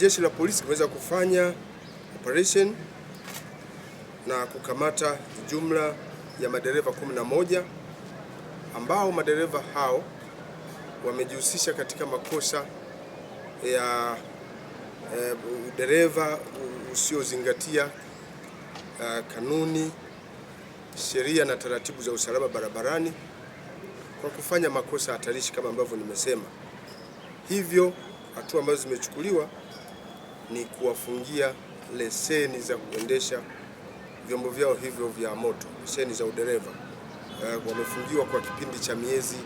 Jeshi la polisi limeweza kufanya operation na kukamata jumla ya madereva 11 ambao madereva hao wamejihusisha katika makosa ya udereva usiozingatia kanuni, sheria na taratibu za usalama barabarani kwa kufanya makosa hatarishi kama ambavyo nimesema. Hivyo hatua ambazo zimechukuliwa ni kuwafungia leseni za kuendesha vyombo vyao hivyo vya moto, leseni za udereva. Wamefungiwa kwa kipindi cha miezi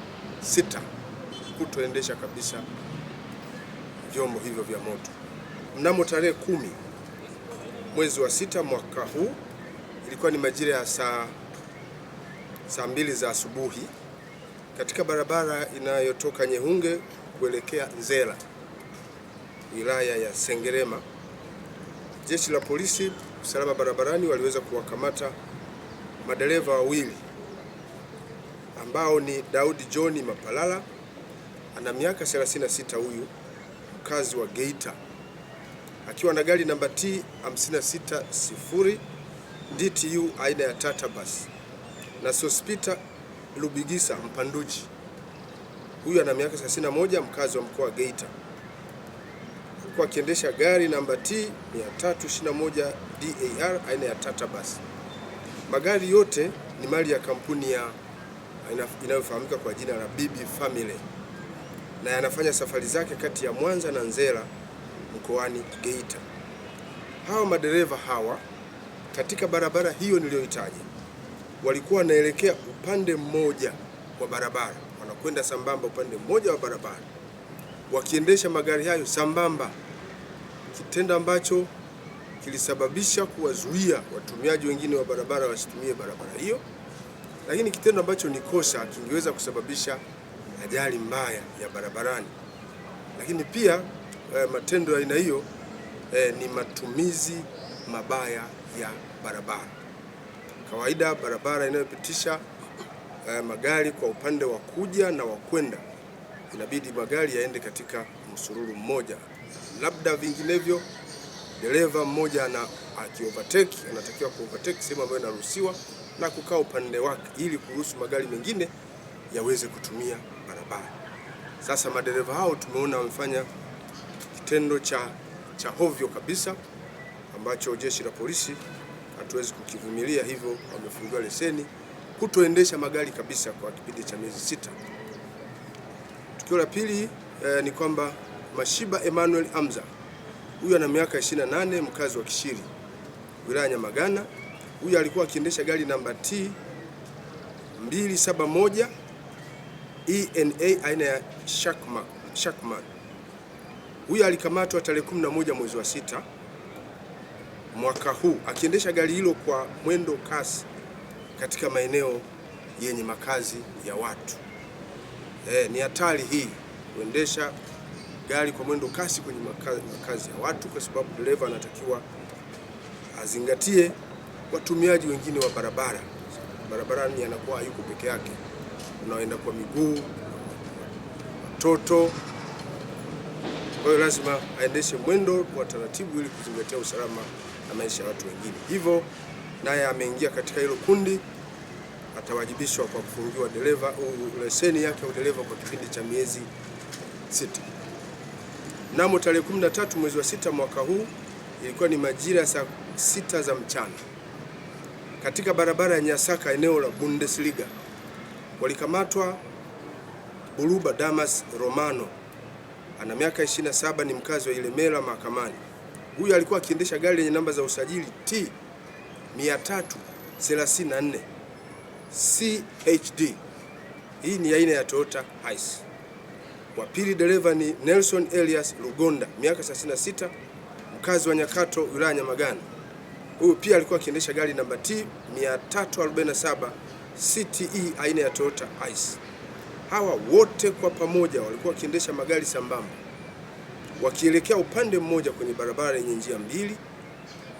6 kutoendesha kabisa vyombo hivyo vya moto. Mnamo tarehe 10 mwezi wa 6 mwaka huu, ilikuwa ni majira ya saa 2 za asubuhi, katika barabara inayotoka Nyehunge kuelekea Nzera, wilaya ya Sengerema, jeshi la polisi usalama barabarani waliweza kuwakamata madereva wawili ambao ni Daudi John Mapalala, ana miaka 36, huyu mkazi wa Geita, akiwa na gari namba T 560 DTU aina ya Tata Bus, na Sospita Lubigisa Mpanduji, huyu ana miaka 31, mkazi wa mkoa wa Geita, kwa akiendesha gari namba T 321 DAR aina ya Tata Bus. Magari yote ni mali ya kampuni inayofahamika kwa jina la Bibi Family na yanafanya safari zake kati ya Mwanza na Nzera mkoani Geita. Hawa madereva hawa katika barabara hiyo niliyoitaja walikuwa wanaelekea upande mmoja wa barabara, wanakwenda sambamba upande mmoja wa barabara wakiendesha magari hayo sambamba, kitendo ambacho kilisababisha kuwazuia watumiaji wengine wa barabara wasitumie barabara hiyo, lakini kitendo ambacho ni kosa kingeweza kusababisha ajali mbaya ya barabarani. Lakini pia matendo ya aina hiyo ni matumizi mabaya ya barabara. Kawaida barabara inayopitisha magari kwa upande wa kuja na wa kwenda, inabidi magari yaende katika msururu mmoja, labda vinginevyo dereva mmoja akiovertake anatakiwa kuovertake sehemu ambayo inaruhusiwa na kukaa upande wake ili kuruhusu magari mengine yaweze kutumia barabara. Sasa madereva hao tumeona wamefanya kitendo cha hovyo kabisa ambacho jeshi la polisi hatuwezi kukivumilia, hivyo wamefungiwa leseni kutoendesha magari kabisa kwa kipindi cha miezi 6. Tukio la pili ni kwamba Mashiba Emmanuel Hamza, huyu ana miaka 28, mkazi wa Kishiri, wilaya ya Nyamagana. Huyu alikuwa akiendesha gari namba T 271 ENA aina ya Shakman. Huyu alikamatwa tarehe 11 mwezi wa 6 mwaka huu akiendesha gari hilo kwa mwendo kasi katika maeneo yenye makazi ya watu. Ni hatari hii kuendesha gari kwa mwendo kasi kwenye makazi ya watu, kwa sababu dereva anatakiwa azingatie watumiaji wengine wa barabara. Barabarani anakuwa hayuko peke yake, unaenda kwa miguu, watoto. Kwa hiyo lazima aendeshe mwendo wa taratibu ili kuzingatia usalama na maisha ya watu wengine. Hivyo naye ameingia katika hilo kundi, atawajibishwa kwa kufungiwa leseni yake ya udereva kwa kipindi cha miezi 6. Mnamo tarehe 13 mwezi wa 6 mwaka huu, ilikuwa ni majira saa 6 za mchana, katika barabara ya Nyasaka eneo la Bundesliga, walikamatwa Buluba Damas Romano, ana miaka 27, ni mkazi wa Ilemela Mahakamani. Huyu alikuwa akiendesha gari lenye namba za usajili T 334 CHD. Hii ni aina ya Toyota Hiace. Wa pili dereva ni Nelson Elias Lugonda, miaka 36, mkazi wa Nyakato, wilaya Nyamagana. Huyu pia alikuwa akiendesha gari namba T 347 CTE aina ya Toyota Hiace. Hawa wote kwa pamoja walikuwa wakiendesha magari sambamba wakielekea upande mmoja kwenye barabara yenye njia mbili,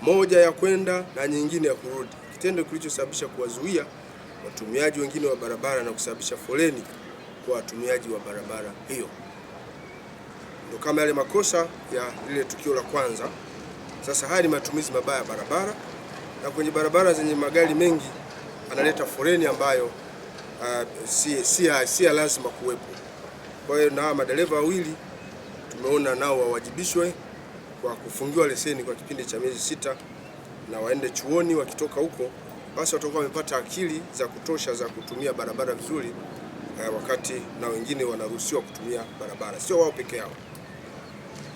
moja ya kwenda na nyingine ya kurudi, kitendo kilichosababisha kuwazuia watumiaji wengine wa barabara na kusababisha foleni kwa watumiaji wa barabara hiyo. Ndio kama yale makosa ya lile tukio la kwanza. Sasa haya ni matumizi mabaya ya barabara, na kwenye barabara zenye magari mengi analeta foreni ambayo si lazima kuwepo. Kwa hiyo na madereva wawili tumeona nao wawajibishwe kwa kufungiwa leseni kwa kipindi cha miezi 6 na waende chuoni. Wakitoka huko basi watakuwa wamepata akili za kutosha za kutumia barabara vizuri, wakati na wengine wanaruhusiwa kutumia barabara, sio wao peke yao.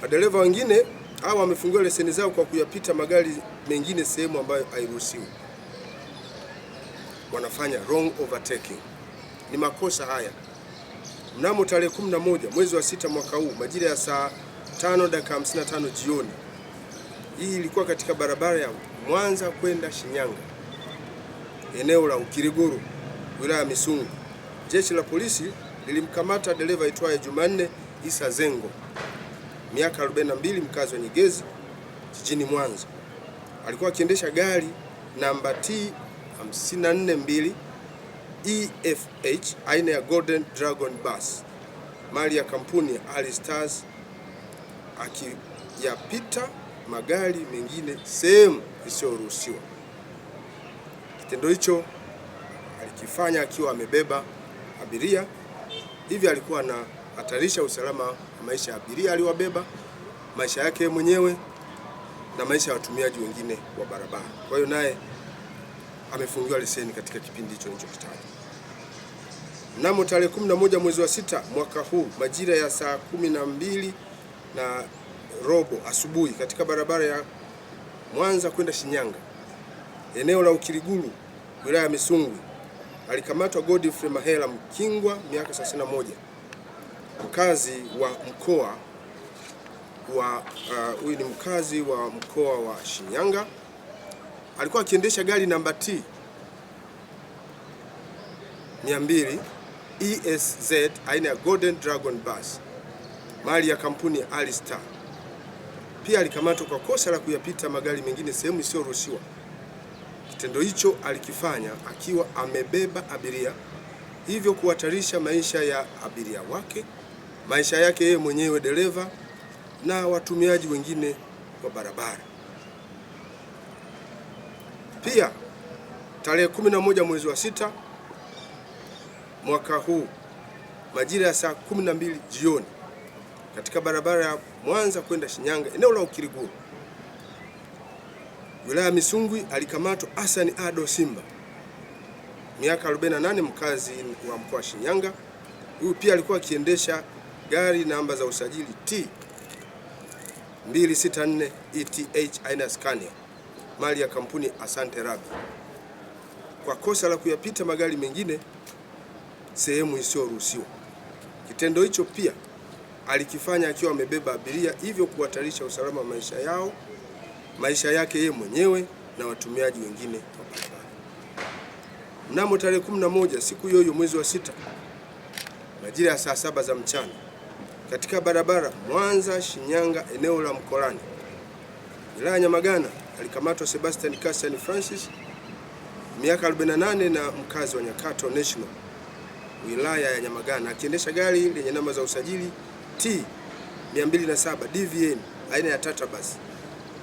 Madereva wengine hawa wamefungiwa leseni zao kwa kuyapita magari mengine sehemu ambayo hairuhusiwi. Wanafanya wrong overtaking. Ni makosa haya. Mnamo tarehe 11 mwezi wa 6 mwaka huu majira ya saa 5:55 jioni, hii ilikuwa katika barabara ya Mwanza kwenda Shinyanga, eneo la Ukiriguru, wilaya ya Misungu. Jeshi la polisi lilimkamata dereva aitwaye Jumanne Isa Zengo, miaka 42, mkazi wa Nyegezi, jijini Mwanza. Alikuwa akiendesha gari namba T 542 EFH aina ya Golden Dragon Bus, mali ya kampuni ya Ali Stars, akiyapita magari mengine sehemu isiyoruhusiwa. Kitendo hicho alikifanya akiwa amebeba abiria, hivi alikuwa anahatarisha usalama wa maisha ya abiria aliwabeba, maisha yake mwenyewe na maisha ya watumiaji wengine wa barabara. Kwa hiyo naye amefungiwa leseni katika kipindi hicho nilichokitaja. Mnamo tarehe 11 mwezi wa 6 mwaka huu majira ya saa 12:15 asubuhi katika barabara ya Mwanza kwenda Shinyanga, eneo la Ukiriguru, wilaya ya Misungwi, alikamatwa Godfrey Mahela Mkingwa, miaka 31, mkazi wa mkoa wa huyu ni mkazi wa mkoa wa Shinyanga. Alikuwa akiendesha gari namba T 200 ESZ aina ya Golden Dragon Bus, mali ya kampuni ya Ali Star. Pia alikamatwa kwa kosa la kuyapita magari mengine sehemu isiyoruhusiwa. Kitendo hicho alikifanya akiwa amebeba abiria, hivyo kuhatarisha maisha ya abiria wake, maisha yake yeye mwenyewe dereva na watumiaji wengine wa barabara. Pia tarehe 11 mwezi wa 6 mwaka huu majira ya saa 12 jioni katika barabara ya Mwanza kwenda Shinyanga, eneo la Ukiriguru, wilaya ya Misungwi, alikamatwa Hassan Ado Simba, miaka 48, mkazi wa mkoa wa Shinyanga. Huyu pia alikuwa akiendesha gari namba za usajili T 264 ETH aina Scania, mali ya kampuni Asante Rabi, kwa kosa la kuyapita magari mengine sehemu isiyoruhusiwa. Kitendo hicho pia alikifanya akiwa amebeba abiria, hivyo kuhatarisha usalama wa maisha yake yeye mwenyewe na watumiaji wengine wa barabara. Mnamo tarehe 11 siku hiyo mwezi wa 6 majira ya saa 7 za mchana katika barabara Mwanza Shinyanga, eneo la Mkolani, wilaya ya Nyamagana, alikamatwa Sebastian Cassian Francis, miaka 48, na mkazi wa Nyakato National, wilaya ya Nyamagana, akiendesha gari lenye namba za usajili T 207 DVN aina ya Tata Bus,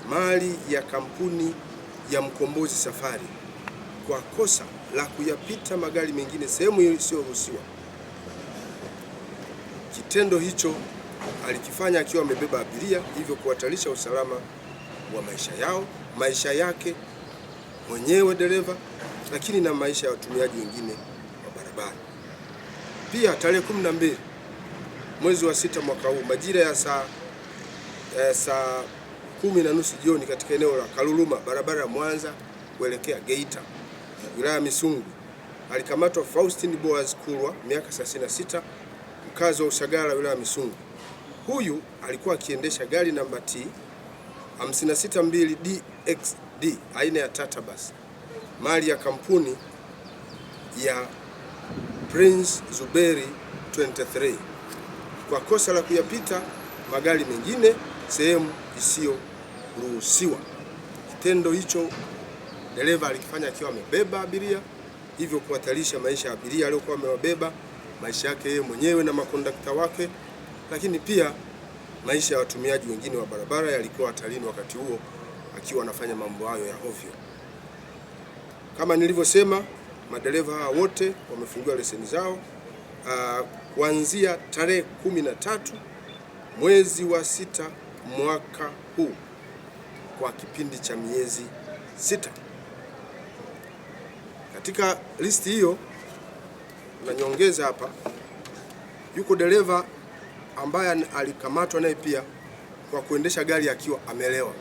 mali ya kampuni ya Mkombozi Safari, kwa kosa la kuyapita magari mengine sehemu isiyoruhusiwa. Kitendo hicho alikifanya akiwa amebeba abiria, hivyo kuhatarisha usalama wa maisha yake mwenyewe dereva, lakini na maisha ya watumiaji wengine wa barabara. Pia tarehe 12 mwezi wa 6 mwaka huu majira ya saa 10:30 jioni katika eneo la Kaluluma, barabara ya Mwanza kuelekea Geita, wilaya ya Misungwi, alikamatwa Faustin Boaz Kulwa, miaka 36, mkazi wa Usagara, wilaya ya Misungwi. Huyu alikuwa akiendesha gari namba T 562 DXD aina ya Tata Bus, mali ya kampuni ya Prince Zuberi 23, kwa kosa la kuyapita magari mengine sehemu isiyoruhusiwa. Kitendo hicho dereva alikifanya akiwa amebeba abiria, hivyo kuhatarisha maisha ya abiria aliyokuwa amewabeba, maisha yake yeye mwenyewe na makondakta wake, lakini pia maisha ya watumiaji wengine wa barabara yalikuwa hatarini wakati huo akiwa anafanya mambo hayo ya ovyo. Kama nilivyosema, madereva hawa wote wamefungiwa leseni zao kuanzia tarehe 13 mwezi wa 6 mwaka huu kwa kipindi cha miezi 6. Katika listi hiyo na nyongeza hapa, yuko dereva ambaye alikamatwa naye pia kwa kuendesha gari akiwa amelewa.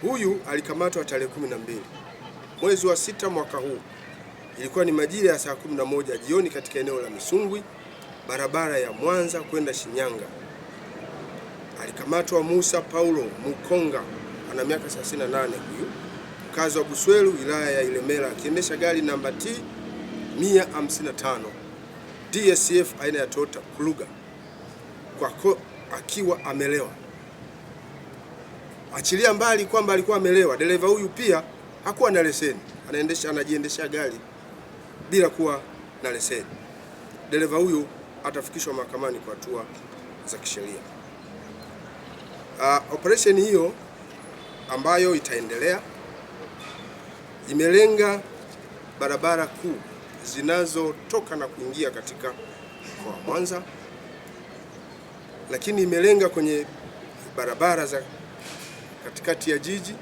Huyu alikamatwa tarehe 12 mwezi wa 6 mwaka huu. Ilikuwa ni majira ya saa 11 jioni katika eneo la Misungwi, barabara ya Mwanza kwenda Shinyanga. Alikamatwa Musa Paulo Mukonga, ana miaka 38, huyu mkazi wa Buswelu, wilaya ya Ilemela, akiendesha gari namba T 155 DSF aina ya Toyota Kluga akiwa amelewa. Achilia mbali kwamba alikuwa amelewa, dereva huyu pia hakuwa na leseni, anajiendesha gari bila kuwa na leseni. Dereva huyu atafikishwa mahakamani kwa hatua za kisheria. Operation hiyo ambayo itaendelea imelenga barabara kuu zinazotoka na kuingia katika mkoa wa Mwanza, lakini imelenga kwenye barabara za katikati ya jiji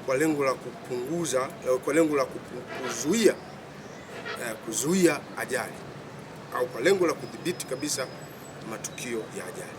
kwa lengo la kuzuia ajali au kwa lengo la kudhibiti kabisa matukio ya ajali.